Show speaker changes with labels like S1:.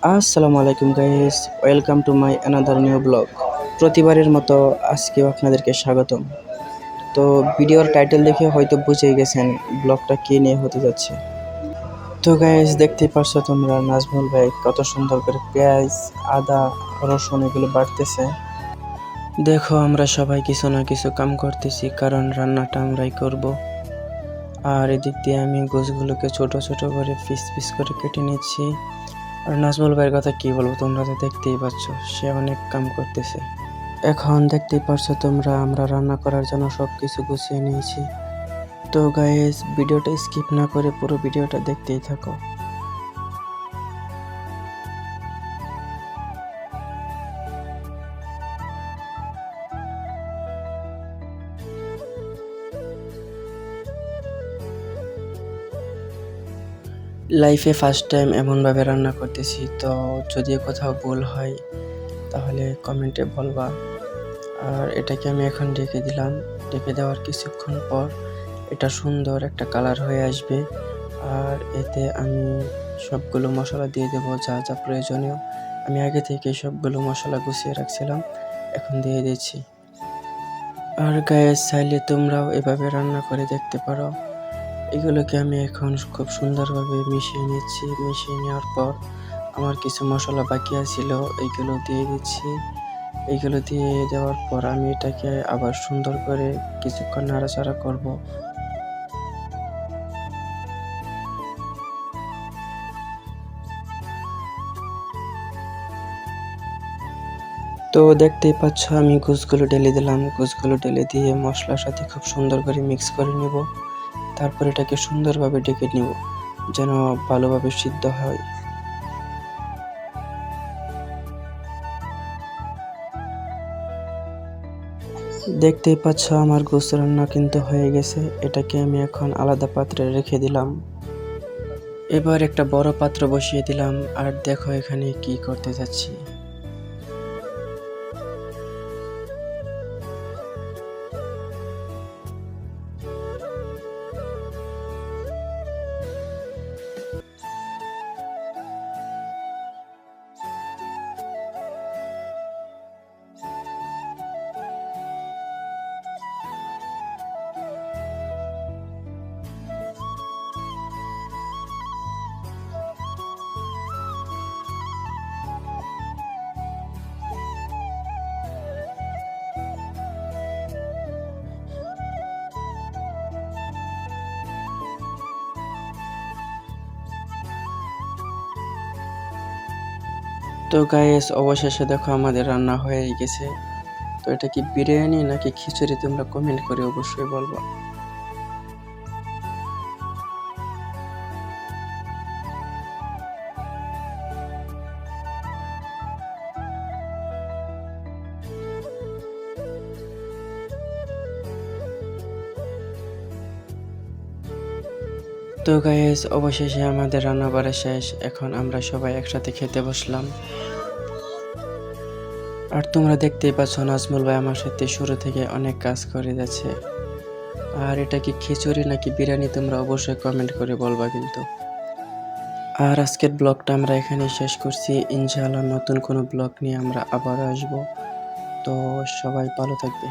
S1: আসসালামু আলাইকুম guys, welcome to my another new blog. প্রতিবারের মতো আজকেও আপনাদেরকে স্বাগতম। তো ভিডিওর টাইটেল দেখে হয়তো বুঝেই গেছেন ব্লগটা কী নিয়ে হতে যাচ্ছে। তো গাইস, দেখতেই পারছো তোমরা নাজমুল ভাই কত সুন্দর করে পেঁয়াজ, আদা, রসুন এগুলো বাটতেছে। দেখো, আমরা সবাই কিছু না কিছু কাম করতেছি, কারণ রান্নাটা আমরাই করব। আর এদিক দিয়ে আমি গোছগুলোকে ছোট ছোট করে পিস পিস করে কেটে নিচ্ছি। আর নাজমুল ভাইয়ের কথা কি বলবো, তোমরা তো দেখতেই পাচ্ছ, সে অনেক কাম করতেছে। এখন দেখতেই পারছো তোমরা, আমরা রান্না করার জন্য সব কিছু গুছিয়ে নিয়েছি। তো গাইস, ভিডিওটা স্কিপ না করে পুরো ভিডিওটা দেখতেই থাকো। লাইফে ফার্স্ট টাইম এমনভাবে রান্না করতেছি, তো যদি কোথাও ভুল হয় তাহলে কমেন্টে বলবা। আর এটাকে আমি এখন ঢেকে দিলাম। ঢেকে দেওয়ার কিছুক্ষণ পর এটা সুন্দর একটা কালার হয়ে আসবে। আর এতে আমি সবগুলো মশলা দিয়ে দেবো, যা যা প্রয়োজনীয়। আমি আগে থেকে সবগুলো মশলা গুছিয়ে রাখছিলাম, এখন দিয়ে দিচ্ছি। আর গায়ে চাইলে তোমরাও এভাবে রান্না করে দেখতে পারো। এগুলোকে আমি এখন খুব সুন্দরভাবে মিশিয়ে নিচ্ছি। মিশিয়ে নেওয়ার পর আমার কিছু মশলা বাকি ছিল, এইগুলো দিয়ে দিচ্ছি। এইগুলো দিয়ে দেওয়ার পর আমি এটাকে আবার সুন্দর করে কিছুক্ষণ নাড়াচাড়া করব। তো দেখতেই পাচ্ছ, আমি গোছগুলো ঢেলে দিলাম। গোছগুলো ঢেলে দিয়ে মশলার সাথে খুব সুন্দর করে মিক্স করে নেব। তারপর এটাকে সুন্দরভাবে ঢেকে নেব, যেন ভালোভাবে সিদ্ধ হয়। দেখতেই পাচ্ছ, আমার গোছ রান্না কিন্তু হয়ে গেছে। এটাকে আমি এখন আলাদা পাত্রে রেখে দিলাম। এবার একটা বড় পাত্র বসিয়ে দিলাম। আর দেখো এখানে কি করতে যাচ্ছি। তো গাইস, অবশেষে দেখো আমাদের রান্না হয়ে গেছে। তো এটা কি বিরিয়ানি নাকি খিচুড়ি, তোমরা কমেন্ট করে অবশ্যই বলবো। তো গাইস, অবশেষে আমাদের রান্না বাড়া শেষ। এখন আমরা সবাই একসাথে খেতে বসলাম। আর তোমরা দেখতেই পাচ্ছ, নাজমুল ভাই আমার সাথে শুরু থেকে অনেক কাজ করে যাচ্ছে। আর এটা কি খিচুড়ি নাকি বিরিয়ানি, তোমরা অবশ্যই কমেন্ট করে বলবা কিন্তু। আর আজকের ব্লগটা আমরা এখানে শেষ করছি। ইনশাআল্লাহ নতুন কোনো ব্লগ নিয়ে আমরা আবার আসবো। তো সবাই ভালো থাকবে।